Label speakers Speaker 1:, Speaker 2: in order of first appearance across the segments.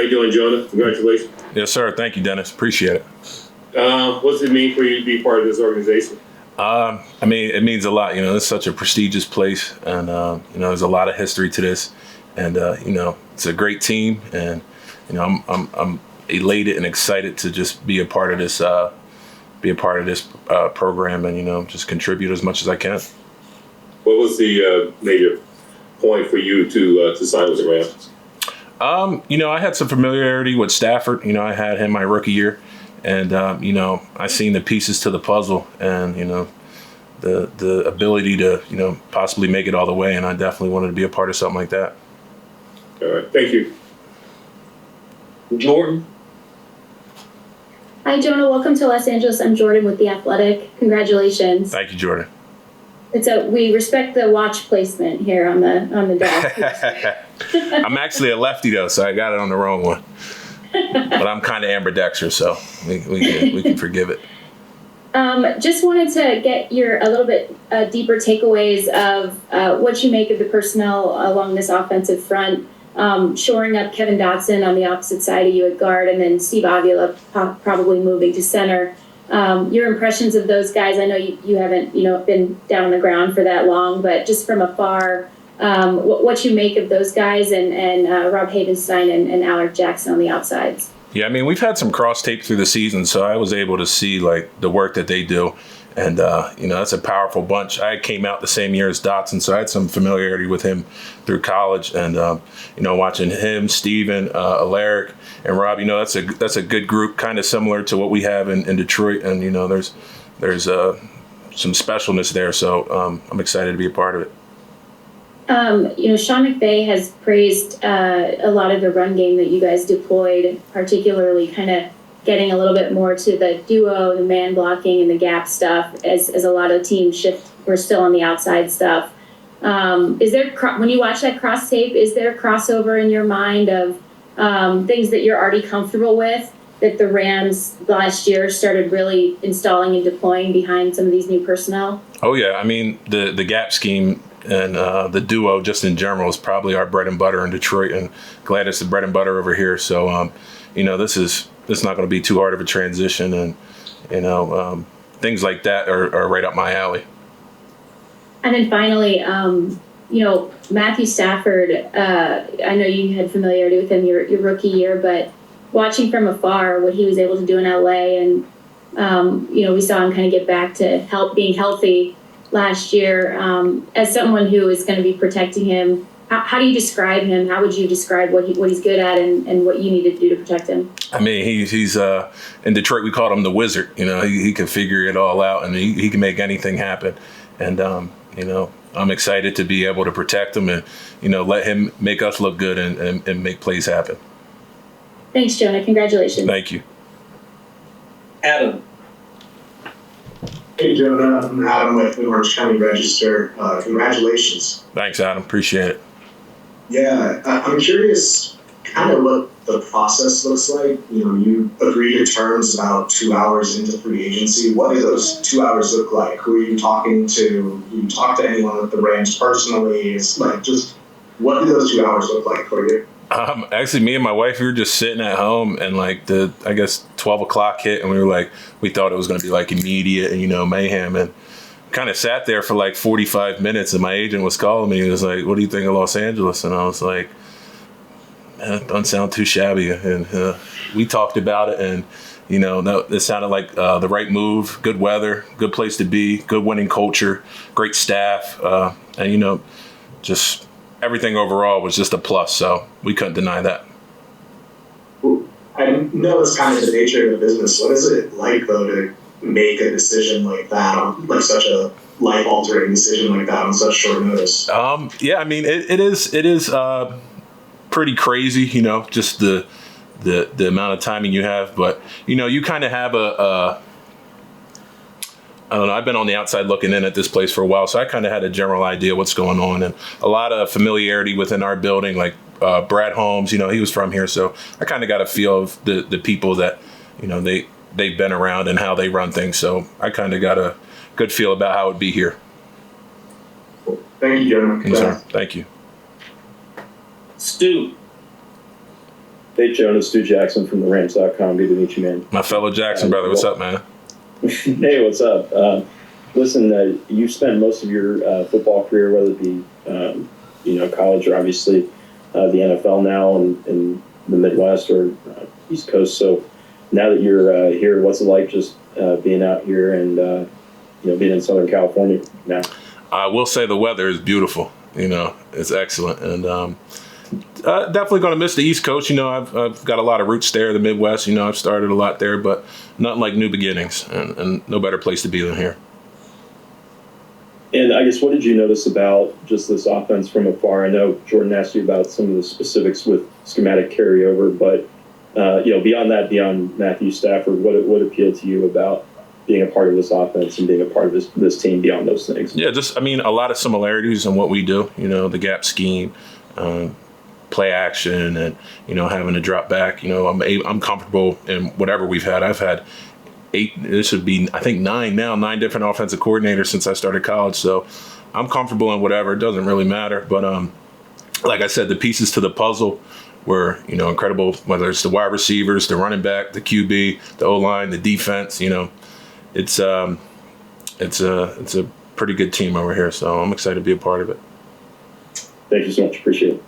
Speaker 1: you doing, Jonah? Congratulations.
Speaker 2: Yes, sir. Thank you, Dennis. Appreciate it.
Speaker 1: What's it mean for you to be part of this organization?
Speaker 2: I mean, it means a lot. You know, it's such a prestigious place, and you know, there's a lot of history to this, and you know, it's a great team, and you know, I'm elated and excited to just be a part of this, program, and you know, just contribute as much as I can.
Speaker 1: What was the major point for you to sign with the Rams?
Speaker 2: You know, I had some familiarity with Stafford. You know, I had him my rookie year. And, you know, I seen the pieces to the puzzle and, you know, the ability to, you know, possibly make it all the way. And I definitely wanted to be a part of something like that.
Speaker 1: All right. Thank you. Jordan?
Speaker 3: Hi, Jonah. Welcome to Los Angeles. I'm Jordan with The Athletic. Congratulations.
Speaker 2: Thank you, Jordan.
Speaker 3: We respect the watch placement here on the desk.
Speaker 2: I'm actually a lefty, though, so I got it on the wrong one. But I'm kind of ambidextrous, so we can forgive it.
Speaker 3: Just wanted to get your a little bit deeper takeaways of what you make of the personnel along this offensive front, shoring up Kevin Dotson on the opposite side of you at guard, and then Steve Avila probably moving to center. Your impressions of those guys. I know you haven't been down on the ground for that long, but just from afar. What you make of those guys and Rob Havenstein and Alec Jackson on the outsides.
Speaker 2: Yeah, I mean, we've had some cross tape through the season, so I was able to see like the work that they do. And, you know, that's a powerful bunch. I came out the same year as Dotson, so I had some familiarity with him through college. And, you know, watching him, Steven, Alaric, and Rob, you know, that's a good group, kind of similar to what we have in Detroit. And, you know, there's some specialness there. So I'm excited to be a part of it.
Speaker 3: You know, Sean McVay has praised a lot of the run game that you guys deployed, particularly kind of getting a little bit more to the duo, the man blocking, and the gap stuff as a lot of teams shift. We're still on the outside stuff. Is there, when you watch that cross tape, is there a crossover in your mind of things that you're already comfortable with that the Rams last year started really installing and deploying behind some of these new personnel?
Speaker 2: Oh, yeah. I mean, the gap scheme and the duo just in general is probably our bread and butter in Detroit, and glad it's the bread and butter over here. So, you know, this is not going to be too hard of a transition, and, you know, things like that are right up my alley.
Speaker 3: And then finally, you know, Matthew Stafford, I know you had familiarity with him your rookie year, but watching from afar what he was able to do in LA, and, you know, we saw him kind of get back to being healthy last year. As someone who is going to be protecting him, how do you describe him? How would you describe what he's good at and what you need to do to protect him?
Speaker 2: I mean, he's in Detroit, we called him the wizard. You know, he can figure it all out, and he can make anything happen. And, you know, I'm excited to be able to protect him and, you know, let him make us look good and make plays happen.
Speaker 3: Thanks, Jonah. Congratulations.
Speaker 2: Thank you.
Speaker 1: Adam.
Speaker 4: Hey, Jonah. I'm Adam with the Orange County Register. Congratulations.
Speaker 2: Thanks, Adam. Appreciate it.
Speaker 4: Yeah, I'm curious kind of what the process looks like. You know, you agree to terms about 2 hours into free agency. What do those 2 hours look like? Who are you talking to? Do you talk to anyone with the Rams personally? It's like, just what do those 2 hours look like for you?
Speaker 2: Actually, me and my wife, we were just sitting at home, and like 12 o'clock hit, and we thought it was going to be like immediate and, you know, mayhem, and kind of sat there for like 45 minutes, and my agent was calling me. He was like, "What do you think of Los Angeles?" And I was like, "Man, it doesn't sound too shabby." And we talked about it, and, you know, it sounded like the right move, good weather, good place to be, good winning culture, great staff, and, you know, just everything overall was just a plus, so we couldn't deny that.
Speaker 4: I know it's kind of the nature of the business. What is it like, though, to make a decision like that, on like such a life-altering decision like that on such short notice?
Speaker 2: Yeah, I mean, it is pretty crazy, you know, just the amount of timing you have. But, you know, you kind of have I don't know, I've been on the outside looking in at this place for a while, so I kind of had a general idea what's going on, and a lot of familiarity within our building, like Brad Holmes, you know, he was from here, so I kind of got a feel of the people that, you know, they've been around and how they run things, so I kind of got a good feel about how it would be here.
Speaker 4: Thank you, Jonah.
Speaker 2: Yes, sir. Thank you.
Speaker 1: Stu.
Speaker 5: Hey, Jonah Jackson from the Rams.com. Good to meet you, man.
Speaker 2: My fellow Jackson brother, what's up, man?
Speaker 5: Hey, what's up? Listen, you spent most of your football career, whether it be college or obviously the NFL now in the Midwest or East Coast. So now that you're here, what's it like just being out here and being in Southern California now?
Speaker 2: I will say the weather is beautiful. It's excellent, and definitely going to miss the East Coast. I've got a lot of roots there, the Midwest. I've started a lot there, but nothing like new beginnings, and no better place to be than here.
Speaker 5: And I guess, what did you notice about just this offense from afar? I know Jordan asked you about some of the specifics with schematic carryover, but beyond that, beyond Matthew Stafford, what appealed to you about being a part of this offense and being a part of this team beyond those things?
Speaker 2: Yeah, a lot of similarities in what we do. The gap scheme, play action, and having to drop back. I'm comfortable in whatever we've had. I've had 8. This would be, I think, 9 now. 9 different offensive coordinators since I started college. So I'm comfortable in whatever. It doesn't really matter. But like I said, the pieces to the puzzle were incredible. Whether it's the wide receivers, the running back, the QB, the O-line, the defense. It's a pretty good team over here. So I'm excited to be a part of it.
Speaker 5: Thank you so much. Appreciate it.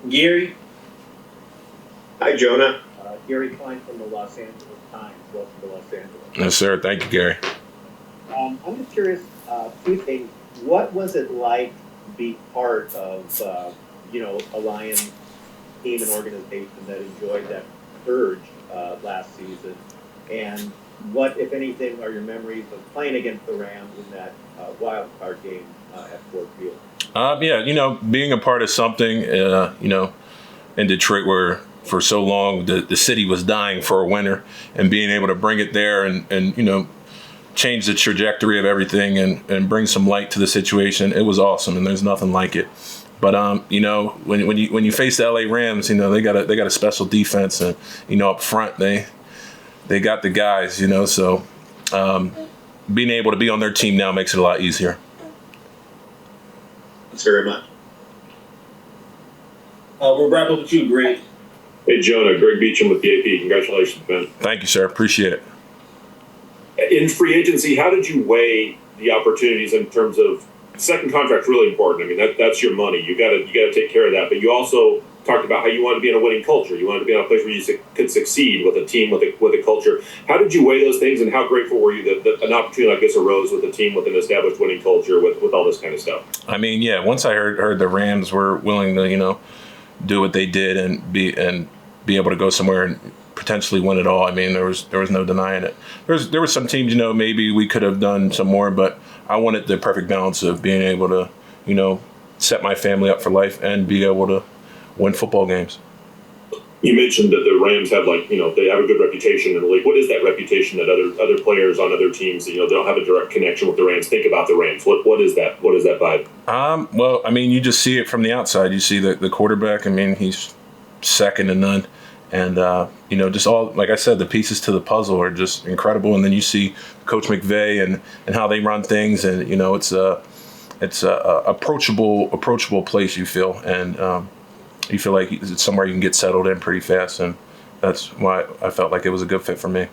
Speaker 6: Gary.
Speaker 1: Hi, Jonah.
Speaker 6: Gary Klein from the Los Angeles Times. Welcome to Los Angeles.
Speaker 2: Yes, sir. Thank you, Gary.
Speaker 6: I'm just curious, 2 things. What was it like to be part of, a Lions team and organization that enjoyed that surge last season? And what, if anything, are your memories of playing against the Rams in that wild card game at Ford Field?
Speaker 2: Being a part of something, in Detroit where for so long the city was dying for a winner, and being able to bring it there and change the trajectory of everything and bring some light to the situation, it was awesome, and there's nothing like it. But when you face the LA Rams, they got a special defense, and up front they got the guys, so being able to be on their team now makes it a lot easier.
Speaker 1: Thanks very much.
Speaker 6: We'll wrap up with you, Greg.
Speaker 1: Hey, Jonah. Greg Beecham with the AP. Congratulations, man.
Speaker 2: Thank you, sir. Appreciate it.
Speaker 1: In free agency, how did you weigh the opportunities in terms of second contract's really important? I mean, that's your money. You got to take care of that. But you also talked about how you want to be in a winning culture. You want to be in a place where you could succeed with a team with a culture. How did you weigh those things, and how grateful were you that an opportunity like this arose with a team with an established winning culture with all this kind of stuff?
Speaker 2: I mean, yeah. Once I heard the Rams were willing to do what they did and be able to go somewhere and potentially win it all. I mean, there was no denying it. There were some teams, maybe we could have done some more, but I wanted the perfect balance of being able to, set my family up for life and be able to win football games.
Speaker 1: You mentioned that the Rams have they have a good reputation in the league. What is that reputation that other players on other teams that don't have a direct connection with the Rams think about the Rams? What is that? What is that vibe?
Speaker 2: Well, I mean, you just see it from the outside. You see the quarterback. I mean, he's second to none. And, just all, like I said, the pieces to the puzzle are just incredible. And then you see Coach McVay and how they run things. And, it's a approachable place, you feel. And you feel like it's somewhere you can get settled in pretty fast. And that's why I felt like it was a good fit for me.